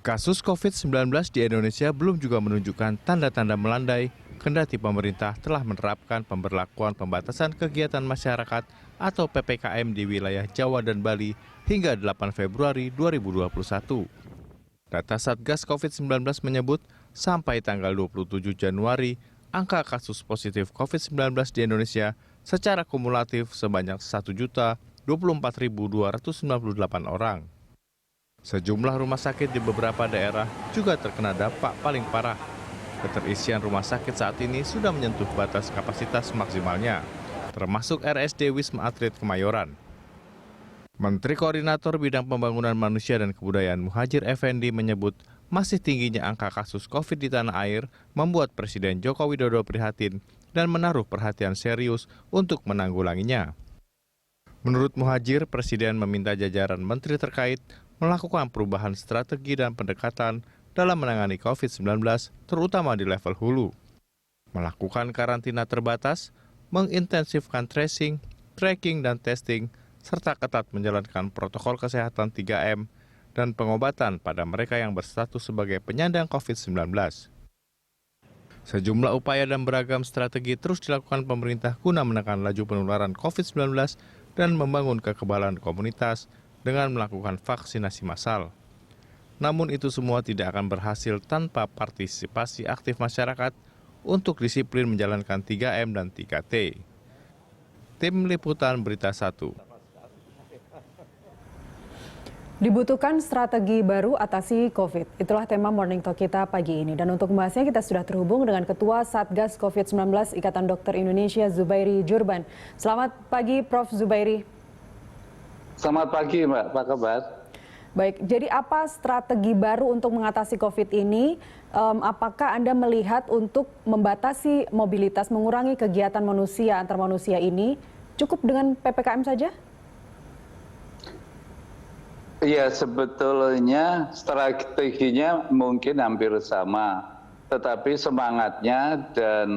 Kasus COVID-19 di Indonesia belum juga menunjukkan tanda-tanda melandai, kendati pemerintah telah menerapkan pemberlakuan pembatasan kegiatan masyarakat atau PPKM di wilayah Jawa dan Bali hingga 8 Februari 2021. Data Satgas COVID-19 menyebut, sampai tanggal 27 Januari, angka kasus positif COVID-19 di Indonesia secara kumulatif sebanyak 1.024.298 orang. Sejumlah rumah sakit di beberapa daerah juga terkena dampak paling parah. Keterisian rumah sakit saat ini sudah menyentuh batas kapasitas maksimalnya, termasuk RSD Wisma Atlet Kemayoran. Menteri Koordinator Bidang Pembangunan Manusia dan Kebudayaan Muhadjir Effendi menyebut masih tingginya angka kasus COVID di tanah air membuat Presiden Joko Widodo prihatin dan menaruh perhatian serius untuk menanggulanginya. Menurut Muhadjir, Presiden meminta jajaran menteri terkait melakukan perubahan strategi dan pendekatan dalam menangani COVID-19, terutama di level hulu. Melakukan karantina terbatas, mengintensifkan tracing, tracking, dan testing, serta ketat menjalankan protokol kesehatan 3M dan pengobatan pada mereka yang berstatus sebagai penyandang COVID-19. Sejumlah upaya dan beragam strategi terus dilakukan pemerintah guna menekan laju penularan COVID-19 dan membangun kekebalan komunitas dengan melakukan vaksinasi massal. Namun itu semua tidak akan berhasil tanpa partisipasi aktif masyarakat untuk disiplin menjalankan 3M dan 3T. Tim Liputan Berita 1. Dibutuhkan strategi baru atasi COVID. Itulah tema Morning Talk kita pagi ini. Dan untuk membahasnya kita sudah terhubung dengan Ketua Satgas COVID-19 Ikatan Dokter Indonesia Zubairi Jurban. Selamat pagi Prof. Zubairi. Selamat pagi Mbak, apa kabar? Baik, jadi apa strategi baru untuk mengatasi COVID ini? Apakah Anda melihat untuk membatasi mobilitas, mengurangi kegiatan manusia antar manusia ini cukup dengan PPKM saja? Iya, sebetulnya strateginya mungkin hampir sama, tetapi semangatnya dan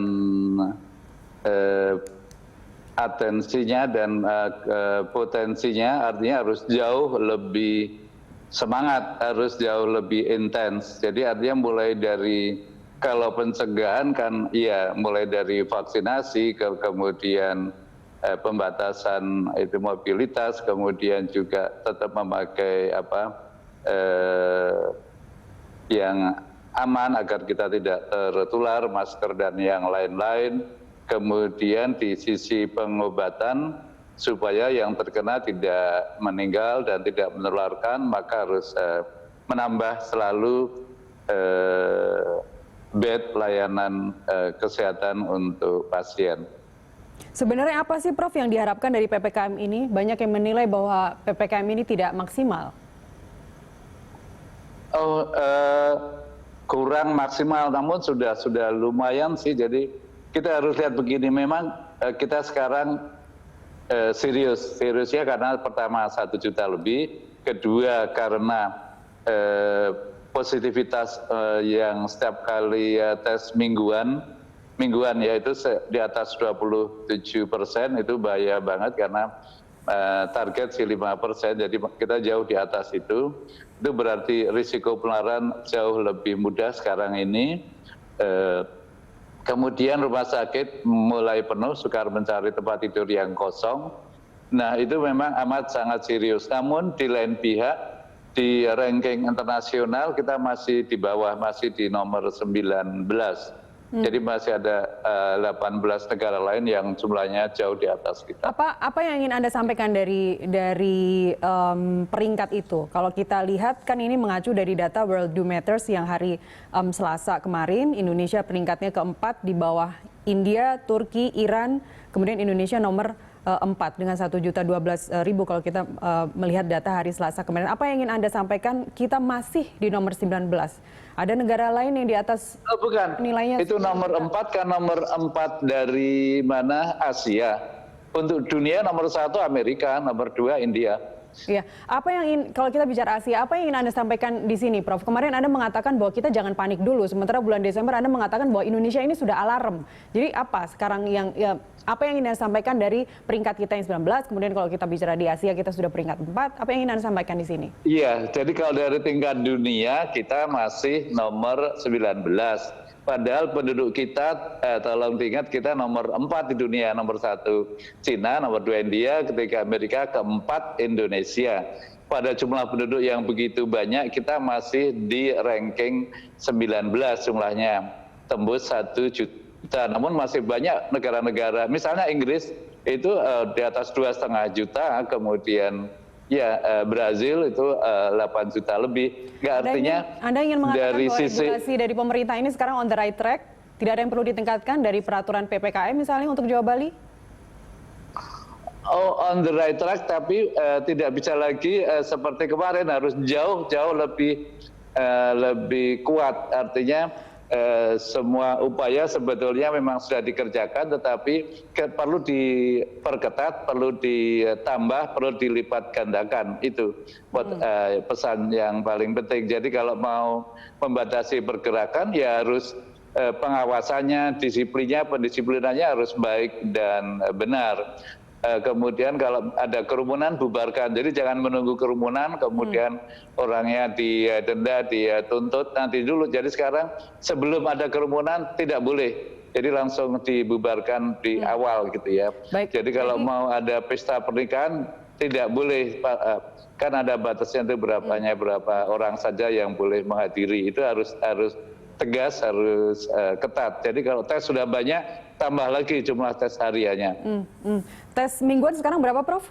atensinya dan potensinya artinya harus jauh lebih semangat, harus jauh lebih intens. Jadi artinya mulai dari, kalau pencegahan kan iya mulai dari vaksinasi, kemudian pembatasan itu mobilitas, kemudian juga tetap memakai yang aman agar kita tidak tertular, masker dan yang lain-lain. Kemudian di sisi pengobatan supaya yang terkena tidak meninggal dan tidak menularkan, maka harus menambah selalu bed layanan kesehatan untuk pasien. Sebenarnya apa sih Prof yang diharapkan dari PPKM ini? Banyak yang menilai bahwa PPKM ini tidak maksimal. Kurang maksimal, namun sudah lumayan sih. Jadi kita harus lihat begini, memang kita sekarang seriusnya karena pertama 1 juta lebih, kedua karena positivitas yang setiap kali tes mingguan yaitu di atas 27%, itu bahaya banget karena target sih 5%, jadi kita jauh di atas itu berarti risiko penularan jauh lebih mudah sekarang ini. Kemudian rumah sakit mulai penuh, sukar mencari tempat tidur yang kosong. Nah itu memang amat sangat serius. Namun di lain pihak, di ranking internasional kita masih di bawah, masih di nomor 19. Jadi masih ada 18 negara lain yang jumlahnya jauh di atas kita. Apa yang ingin Anda sampaikan dari peringkat itu? Kalau kita lihat kan ini mengacu dari data Worldometers yang hari Selasa kemarin, Indonesia peringkatnya keempat di bawah India, Turki, Iran, kemudian Indonesia nomor 4 dengan 1.012.000 kalau kita melihat data hari Selasa kemarin. Apa yang ingin Anda sampaikan? Kita masih di nomor 19. Ada negara lain yang di atas bukan. Nilainya? Itu nomor 4 kan nomor 4 dari mana? Asia. Untuk dunia nomor 1 Amerika, nomor 2 India. Iya, apa yang kalau kita bicara Asia, apa yang ingin Anda sampaikan di sini, Prof? Kemarin Anda mengatakan bahwa kita jangan panik dulu, sementara bulan Desember Anda mengatakan bahwa Indonesia ini sudah alarm. Jadi apa sekarang apa yang ingin Anda sampaikan dari peringkat kita yang 19, kemudian kalau kita bicara di Asia kita sudah peringkat 4, apa yang ingin Anda sampaikan di sini? Iya, jadi kalau dari tingkat dunia kita masih nomor 19. Padahal penduduk kita, tolong diingat, kita nomor 4 di dunia, nomor 1 Cina, nomor 2 India, ketiga Amerika, keempat Indonesia. Pada jumlah penduduk yang begitu banyak, kita masih di ranking 19 jumlahnya, tembus 1 juta. Namun masih banyak negara-negara, misalnya Inggris itu di atas 2,5 juta, kemudian Brazil itu 8 juta lebih. Nggak, artinya Anda ingin mengatakan dari bahwa sisi regulasi dari pemerintah ini sekarang on the right track? Tidak ada yang perlu ditingkatkan dari peraturan PPKM misalnya untuk Jawa Bali? Oh, on the right track, tapi tidak bisa lagi seperti kemarin, harus jauh lebih kuat. Artinya semua upaya sebetulnya memang sudah dikerjakan, tetapi perlu diperketat, perlu ditambah, perlu dilipat gandakan. Itu pesan yang paling penting. Jadi kalau mau membatasi pergerakan, ya harus pengawasannya, disiplinnya, pendisiplinannya harus baik dan benar. Kemudian kalau ada kerumunan, bubarkan. Jadi jangan menunggu kerumunan, kemudian orangnya didenda, dituntut nanti dulu. Jadi sekarang sebelum ada kerumunan tidak boleh. Jadi langsung dibubarkan di awal gitu ya. Baik. Jadi kalau mau ada pesta pernikahan tidak boleh, kan ada batasnya itu berapa orang saja yang boleh menghadiri. Itu harus tegas, harus ketat. Jadi kalau tes sudah banyak, tambah lagi jumlah tes hariannya. Tes mingguan sekarang berapa, Prof?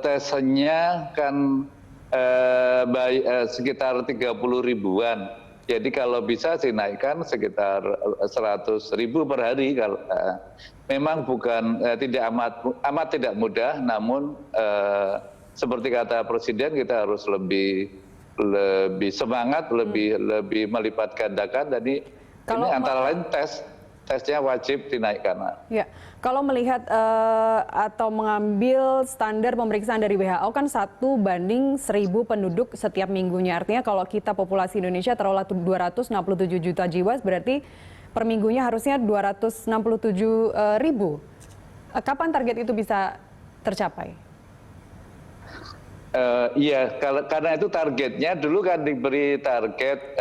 Tesnya kan sekitar 30 ribuan. Jadi kalau bisa sih naikkan sekitar 100 ribu per hari. Memang bukan tidak amat tidak mudah, namun seperti kata Presiden, kita harus lebih semangat, lebih melipat gandakan. Dan ini antara lain tesnya wajib dinaikkan. Ya, kalau melihat atau mengambil standar pemeriksaan dari WHO kan 1:1000 penduduk setiap minggunya. Artinya kalau kita populasi Indonesia taruhlah 267 juta jiwa, berarti per minggunya harusnya 267 ribu. Kapan target itu bisa tercapai? Iya, karena itu targetnya dulu kan diberi target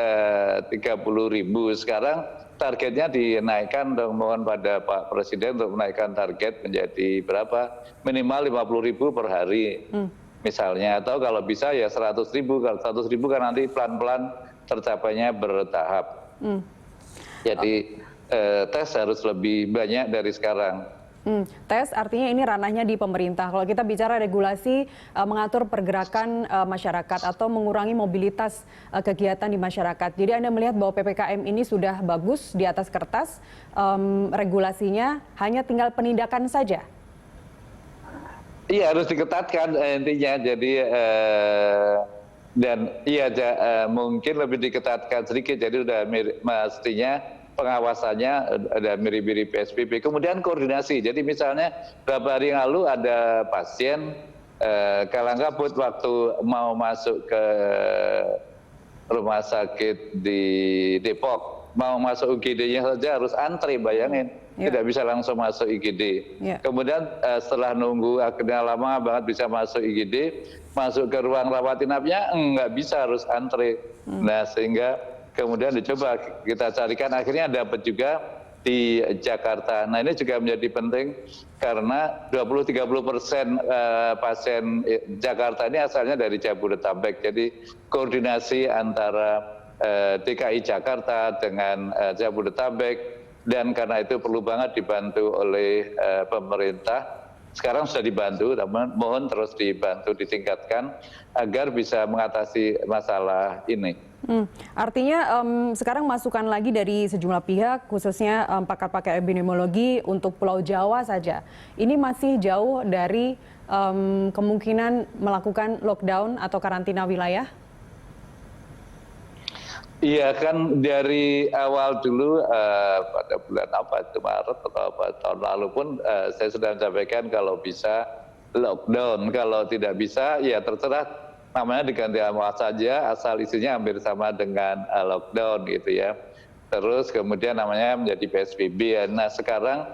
30 ribu. Sekarang targetnya dinaikkan, mohon pada Pak Presiden untuk menaikkan target menjadi berapa? Minimal 50 ribu per hari misalnya. Atau kalau bisa ya 100 ribu. Kalau 100 ribu kan nanti pelan-pelan tercapainya bertahap. Jadi tes harus lebih banyak dari sekarang. Tes artinya ini ranahnya di pemerintah. Kalau kita bicara regulasi mengatur pergerakan masyarakat atau mengurangi mobilitas kegiatan di masyarakat. Jadi Anda melihat bahwa PPKM ini sudah bagus di atas kertas, regulasinya hanya tinggal penindakan saja. Iya, harus diketatkan intinya. Jadi mungkin lebih diketatkan sedikit. Jadi udah mestinya pengawasannya ada mirip-mirip PSBB. Kemudian koordinasi. Jadi misalnya beberapa hari yang lalu ada pasien kalang kabut waktu mau masuk ke rumah sakit di Depok. Mau masuk UGD-nya saja harus antri, bayangin. Tidak bisa langsung masuk IGD. Kemudian setelah nunggu akhirnya lama banget bisa masuk IGD, masuk ke ruang rawat inapnya nggak bisa, harus antri. Nah, sehingga kemudian dicoba kita carikan, akhirnya dapat juga di Jakarta. Nah, ini juga menjadi penting karena 20-30% pasien Jakarta ini asalnya dari Jabodetabek. Jadi koordinasi antara DKI Jakarta dengan Jabodetabek, dan karena itu perlu banget dibantu oleh pemerintah. Sekarang sudah dibantu, namun mohon terus dibantu, ditingkatkan agar bisa mengatasi masalah ini. Artinya sekarang masukan lagi dari sejumlah pihak, khususnya pakar-pakar epidemiologi untuk Pulau Jawa saja. Ini masih jauh dari kemungkinan melakukan lockdown atau karantina wilayah? Iya kan dari awal dulu pada bulan apa itu Maret atau apa tahun lalu pun saya sudah sampaikan kalau bisa lockdown, kalau tidak bisa ya terserah namanya diganti apa saja asal isinya hampir sama dengan lockdown gitu ya. Terus kemudian namanya menjadi PSBB ya. Nah sekarang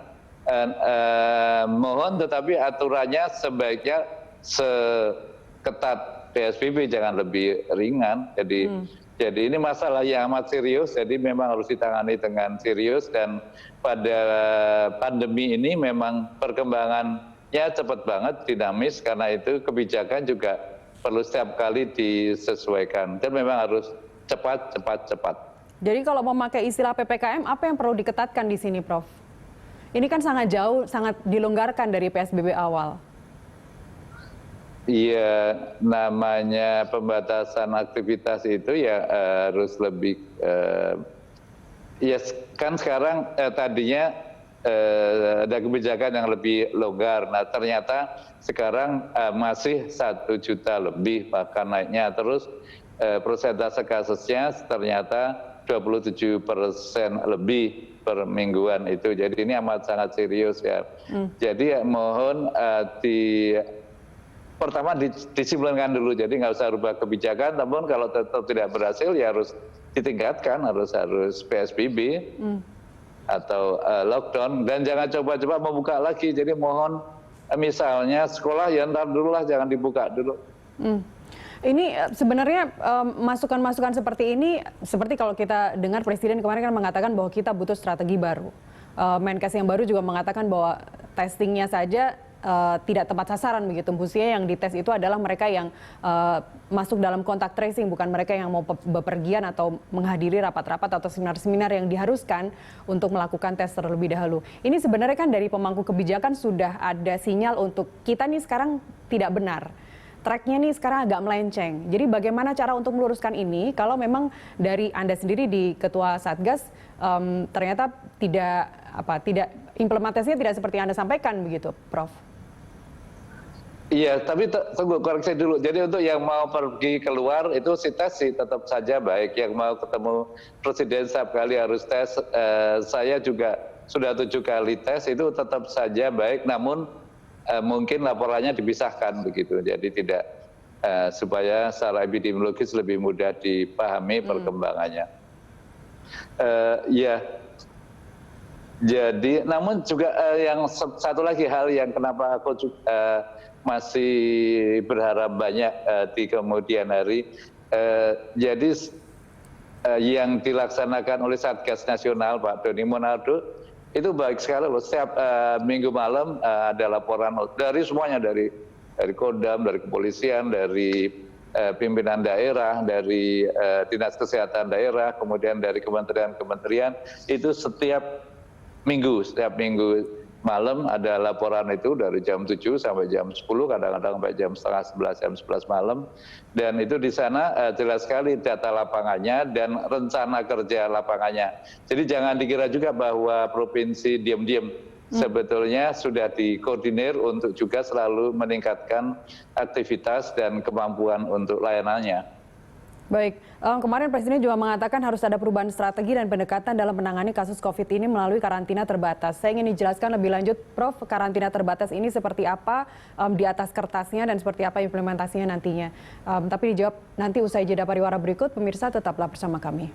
mohon tetapi aturannya sebaiknya seketat PSBB, jangan lebih ringan. Jadi ini masalah yang amat serius, jadi memang harus ditangani dengan serius dan pada pandemi ini memang perkembangannya cepat banget, dinamis, karena itu kebijakan juga perlu setiap kali disesuaikan dan memang harus cepat. Jadi kalau memakai istilah PPKM, apa yang perlu diketatkan di sini, Prof? Ini kan sangat jauh, sangat dilonggarkan dari PSBB awal. Iya, namanya pembatasan aktivitas itu ya harus lebih, ya kan sekarang tadinya ada kebijakan yang lebih longgar. Nah ternyata sekarang masih 1 juta lebih bahkan naiknya. Terus persentase kasusnya ternyata 27% lebih per mingguan itu. Jadi ini amat sangat serius ya. Jadi ya mohon pertama disiplinkan dulu, jadi nggak usah rubah kebijakan, namun kalau tetap tidak berhasil ya harus ditingkatkan, harus PSBB atau lockdown, dan jangan coba-coba membuka lagi. Jadi mohon misalnya sekolah ya ntar dulu lah, jangan dibuka dulu. Ini sebenarnya masukan-masukan seperti ini, seperti kalau kita dengar Presiden kemarin kan mengatakan bahwa kita butuh strategi baru. Menkes yang baru juga mengatakan bahwa testingnya saja tidak tepat sasaran begitu. Mestinya yang dites itu adalah mereka yang masuk dalam kontak tracing, bukan mereka yang mau bepergian atau menghadiri rapat-rapat atau seminar-seminar yang diharuskan untuk melakukan tes terlebih dahulu. Ini sebenarnya kan dari pemangku kebijakan sudah ada sinyal untuk kita nih sekarang tidak benar. Tracknya nih sekarang agak melenceng. Jadi bagaimana cara untuk meluruskan ini kalau memang dari Anda sendiri di Ketua Satgas ternyata tidak implementasinya tidak seperti yang Anda sampaikan begitu, Prof? Iya, tapi tunggu koreksi dulu. Jadi untuk yang mau pergi keluar itu si tes sih tetap saja baik. Yang mau ketemu Presiden setiap kali harus tes. Saya juga sudah 7 kali tes itu tetap saja baik. Namun mungkin laporannya dipisahkan begitu. Jadi tidak supaya secara epidemiologis lebih mudah dipahami perkembangannya. Ya. Jadi, namun juga yang satu lagi hal yang kenapa aku masih berharap banyak di kemudian hari. Jadi yang dilaksanakan oleh Satgas Nasional Pak Doni Monardo itu baik sekali loh. Setiap minggu malam ada laporan dari semuanya, dari Kodam, dari kepolisian, dari pimpinan daerah, dari dinas kesehatan daerah, kemudian dari kementerian-kementerian, itu setiap minggu malam ada laporan itu dari jam 7 sampai jam 10, kadang-kadang sampai jam setengah 11, jam 11 malam. Dan itu di sana jelas sekali data lapangannya dan rencana kerja lapangannya. Jadi jangan dikira juga bahwa provinsi diam-diam. Sebetulnya sudah dikoordinir untuk juga selalu meningkatkan aktivitas dan kemampuan untuk layanannya. Baik, kemarin Presiden juga mengatakan harus ada perubahan strategi dan pendekatan dalam menangani kasus COVID ini melalui karantina terbatas. Saya ingin dijelaskan lebih lanjut, Prof, karantina terbatas ini seperti apa di atas kertasnya dan seperti apa implementasinya nantinya. Tapi dijawab nanti usai jeda pariwara berikut, pemirsa tetaplah bersama kami.